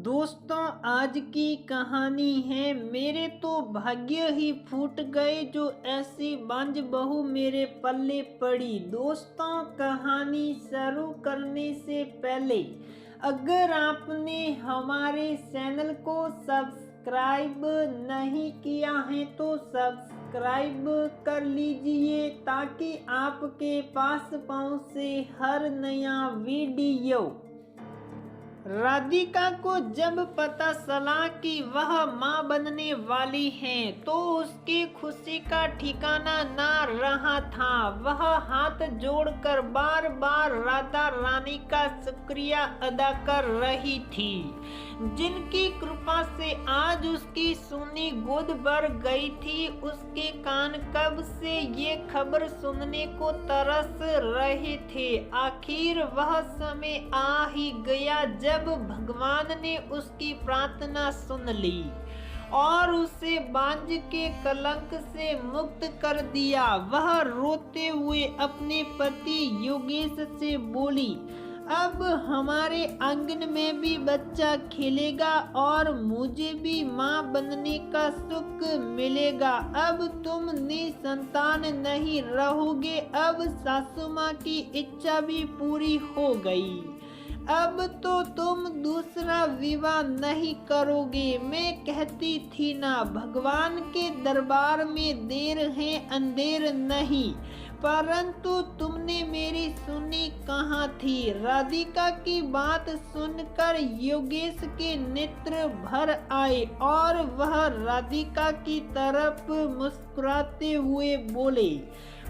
दोस्तों आज की कहानी है मेरे तो भाग्य ही फूट गए जो ऐसी बांझ बहू मेरे पल्ले पड़ी। दोस्तों कहानी शुरू करने से पहले अगर आपने हमारे चैनल को सब्सक्राइब नहीं किया है तो सब्सक्राइब कर लीजिए ताकि आपके पास पहुंचे हर नया वीडियो। राधिका को जब पता चला कि वह मां बनने वाली है तो उसकी खुशी का ठिकाना ना रहा था। वह हाथ जोड़कर बार बार राधा रानी का शुक्रिया अदा कर रही थी जिनकी कृपा से आज उसकी सुनी गोद भर गई थी। उसके कान कब से ये खबर सुनने को तरस रहे थे। आखिर वह समय आ ही गया जब भगवान ने उसकी प्रार्थना सुन ली और उसे बांझ के कलंक से मुक्त कर दिया। वह रोते हुए अपने पति योगेश से बोली, अब हमारे आंगन में भी बच्चा खेलेगा और मुझे भी मां बनने का सुख मिलेगा। अब तुम निसंतान नहीं रहोगे। अब सासू मां की इच्छा भी पूरी हो गई। अब तो तुम दूसरा विवाह नहीं करोगे। मैं कहती थी ना, भगवान के दरबार में देर है अंधेर नहीं, परंतु तुमने मेरी सुनी कहाँ थी। राधिका की बात सुनकर योगेश के नेत्र भर आए और वह राधिका की तरफ मुस्कुराते हुए बोले,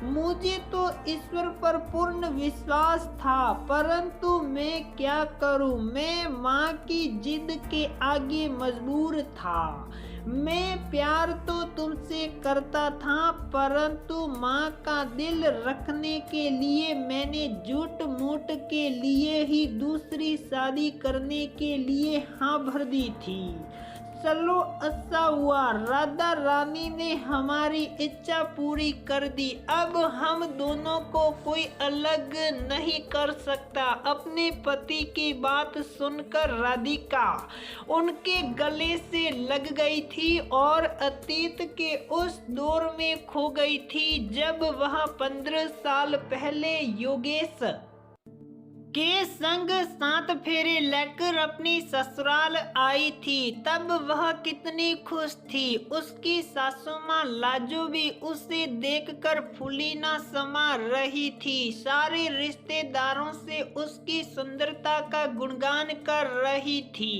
मुझे तो ईश्वर पर पूर्ण विश्वास था, परंतु मैं क्या करूं। मैं मां की जिद के आगे मजबूर था। मैं प्यार तो तुमसे करता था, परंतु मां का दिल रखने के लिए मैंने झूठ मूठ के लिए ही दूसरी शादी करने के लिए हाँ भर दी थी। चलो अच्छा हुआ, राधा रानी ने हमारी इच्छा पूरी कर दी। अब हम दोनों को कोई अलग नहीं कर सकता। अपने पति की बात सुनकर राधिका उनके गले से लग गई थी और अतीत के उस दौर में खो गई थी जब वह 15 साल पहले योगेश के संग 7 फेरे लेकर अपनी ससुराल आई थी। तब वह कितनी खुश थी। उसकी सासू मां लाजो भी उसे देखकर फूली ना समा रही थी। सारे रिश्तेदारों से उसकी सुंदरता का गुणगान कर रही थी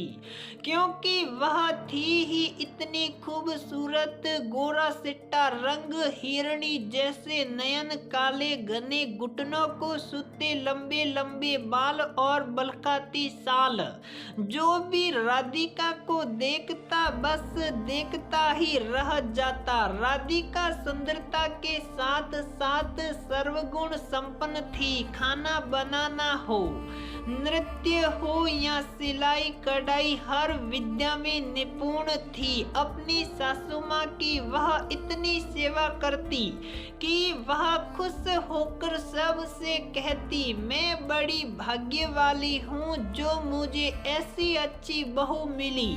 क्योंकि वह थी ही इतनी खूबसूरत। गोरा सिट्टा रंग, हिरणी जैसे नयन, काले घने घुटनों को सूते लंबे लंबे बाल और बलकाती साल। जो भी राधिका को देखता बस देखता ही रह जाता। राधिका सुंदरता के साथ साथ सर्वगुण संपन्न थी। खाना बनाना हो, नृत्य हो या सिलाई कढ़ाई, हर विद्या में निपुण थी। अपनी सासू मां की वह इतनी सेवा करती कि वह खुश होकर सबसे कहती, मैं बड़ी भाग्य वाली हूँ जो मुझे ऐसी अच्छी बहू मिली।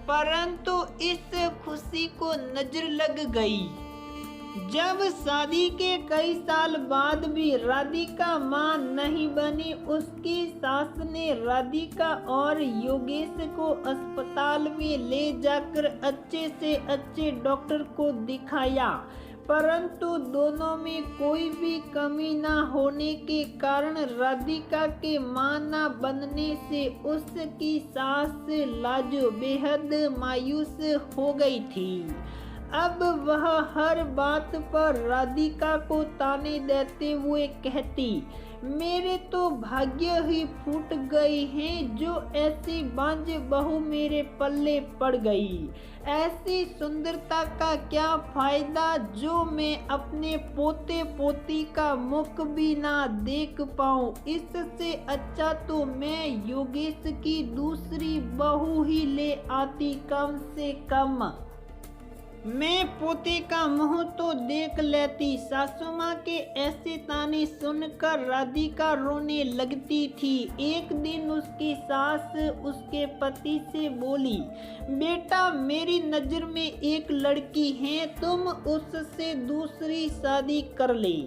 परंतु इस खुशी को नजर लग गई जब शादी के कई साल बाद भी राधिका मां नहीं बनी। उसकी सास ने राधिका और योगेश को अस्पताल में ले जाकर अच्छे से अच्छे डॉक्टर को दिखाया, परंतु दोनों में कोई भी कमी ना होने के कारण राधिका के मां ना बनने से उसकी सास लाजो बेहद मायूस हो गई थी। अब वह हर बात पर राधिका को ताने देते हुए कहती, मेरे तो भाग्य ही फूट गए हैं जो ऐसी बांझ बहू मेरे पल्ले पड़ गई। ऐसी सुंदरता का क्या फायदा जो मैं अपने पोते पोती का मुख भी ना देख पाऊं। इससे अच्छा तो मैं योगेश की दूसरी बहू ही ले आती कम से कम। मैं पोते का मुंह तो देख लेती। सासू माँ के ऐसे ताने सुनकर राधिका रोने लगती थी। एक दिन उसकी सास उसके पति से बोली, बेटा मेरी नजर में एक लड़की है, तुम उससे दूसरी शादी कर ले।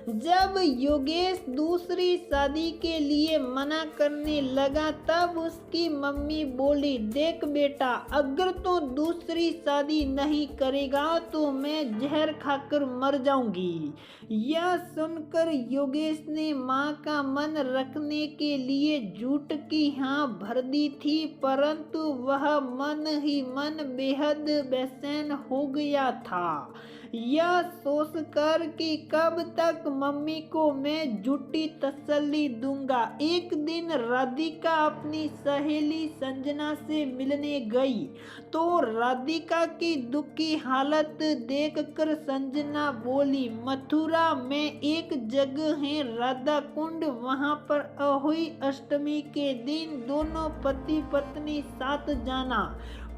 जब योगेश दूसरी शादी के लिए मना करने लगा तब उसकी मम्मी बोली, देख बेटा अगर तो दूसरी शादी नहीं करेगा तो मैं जहर खाकर मर जाऊंगी। यह सुनकर योगेश ने माँ का मन रखने के लिए झूठ की हाँ भर दी थी, परंतु वह मन ही मन बेहद बेचैन हो गया था। यह सोचकर कि कब तक मम्मी को मैं झूठी तसल्ली दूंगा। एक दिन राधिका अपनी सहेली संजना से मिलने गई तो राधिका की दुखी हालत देखकर संजना बोली, मथुरा में एक जगह है राधा कुंड, वहां पर अहोई अष्टमी के दिन दोनों पति पत्नी साथ जाना।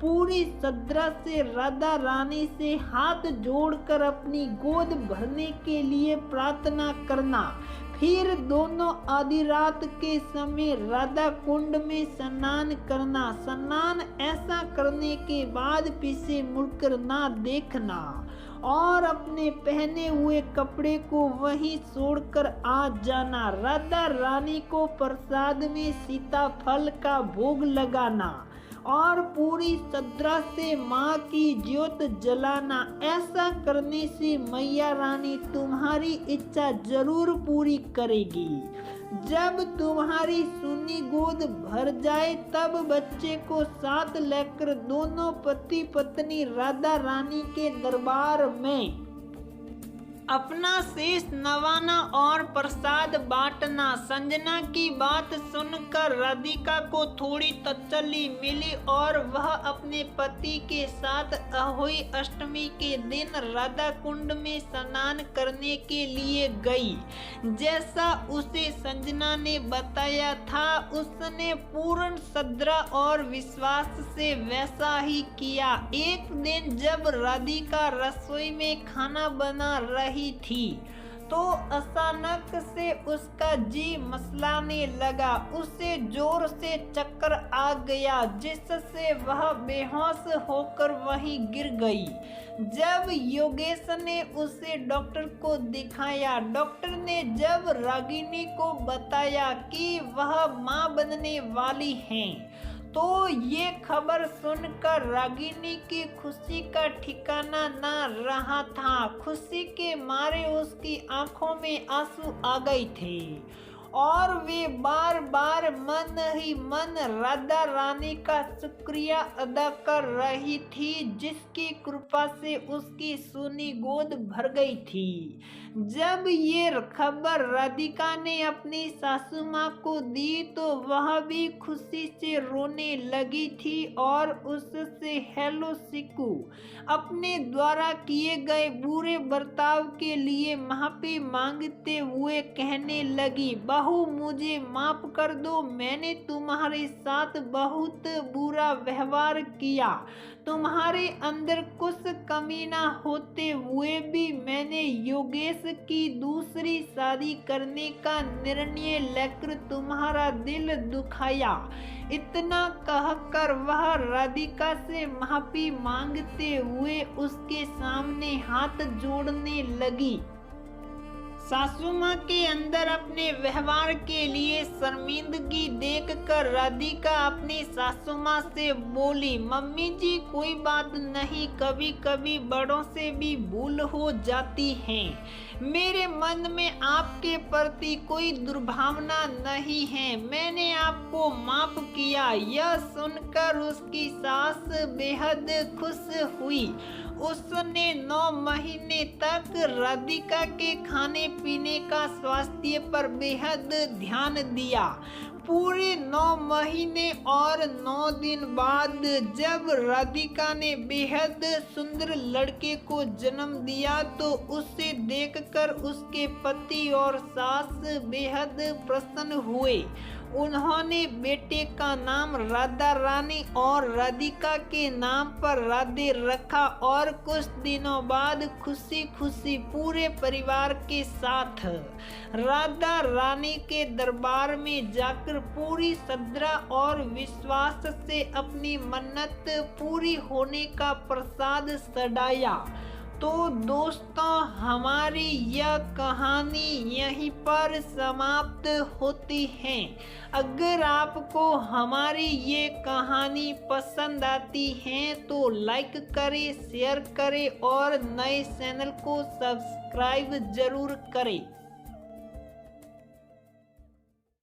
पूरी श्रद्धा से राधा रानी से हाथ जोड़कर अपनी गोद भरने के लिए प्रार्थना करना। फिर दोनों आधी रात के समय राधा कुंड में स्नान करना। स्नान ऐसा करने के बाद पीछे मुड़कर ना देखना और अपने पहने हुए कपड़े को वहीं छोड़कर आ जाना। राधा रानी को प्रसाद में सीताफल का भोग लगाना और पूरी श्रद्धा से माँ की ज्योत जलाना। ऐसा करने से मैया रानी तुम्हारी इच्छा जरूर पूरी करेगी। जब तुम्हारी सुनी गोद भर जाए तब बच्चे को साथ लेकर दोनों पति पत्नी राधा रानी के दरबार में अपना शीश नवाना और प्रसाद बांटना। संजना की बात सुनकर राधिका को थोड़ी तसल्ली मिली और वह अपने पति के साथ अहोई अष्टमी के दिन राधा कुंड में स्नान करने के लिए गई। जैसा उसे संजना ने बताया था उसने पूर्ण श्रद्धा और विश्वास से वैसा ही किया। एक दिन जब राधिका रसोई में खाना बना रही थी तो अचानक से उसका जी मसलाने लगा। उसे जोर से चक्कर आ गया जिससे वह बेहोश होकर वहीं गिर गई। जब योगेश ने उसे डॉक्टर को दिखाया, डॉक्टर ने जब रागिनी को बताया कि वह मां बनने वाली हैं तो ये खबर सुनकर रागिनी की खुशी का ठिकाना ना रहा था। खुशी के मारे उसकी आंखों में आंसू आ गए थे और वे बार बार मन ही मन राधा रानी का शुक्रिया अदा कर रही थी जिसकी कृपा से उसकी सोनी गोद भर गई थी। जब ये खबर राधिका ने अपनी सासू माँ को दी तो वह भी खुशी से रोने लगी थी और उससे हेलो सिकू अपने द्वारा किए गए बुरे बर्ताव के लिए माफी मांगते हुए कहने लगी, बहू मुझे माफ कर दो, मैंने तुम्हारे साथ बहुत बुरा व्यवहार किया। तुम्हारे अंदर कुछ कमी ना होते हुए भी मैंने योगेश की दूसरी शादी करने का निर्णय लेकर तुम्हारा दिल दुखाया। इतना कहकर वह राधिका से माफी मांगते हुए उसके सामने हाथ जोड़ने लगी। सासू माँ के अंदर अपने व्यवहार के लिए शर्मिंदगी देखकर राधिका अपनी सासू माँ से बोली, मम्मी जी कोई बात नहीं, कभी कभी बड़ों से भी भूल हो जाती है। मेरे मन में आपके प्रति कोई दुर्भावना नहीं है, मैंने आपको माफ किया। यह सुनकर उसकी सास बेहद खुश हुई। उसने 9 महीने तक राधिका के खाने पीने का स्वास्थ्य पर बेहद ध्यान दिया। पूरे 9 महीने और 9 दिन बाद जब राधिका ने बेहद सुंदर लड़के को जन्म दिया तो उसे देखकर उसके पति और सास बेहद प्रसन्न हुए। उन्होंने बेटे का नाम राधा रानी और राधिका के नाम पर राधे रखा और कुछ दिनों बाद खुशी खुशी पूरे परिवार के साथ राधा रानी के दरबार में जाकर पूरी श्रद्धा और विश्वास से अपनी मन्नत पूरी होने का प्रसाद सजाया। तो दोस्तों, हमारी यह कहानी यहीं पर समाप्त होती है। अगर आपको हमारी ये कहानी पसंद आती है तो लाइक करें, शेयर करें और नए चैनल को सब्सक्राइब जरूर करें।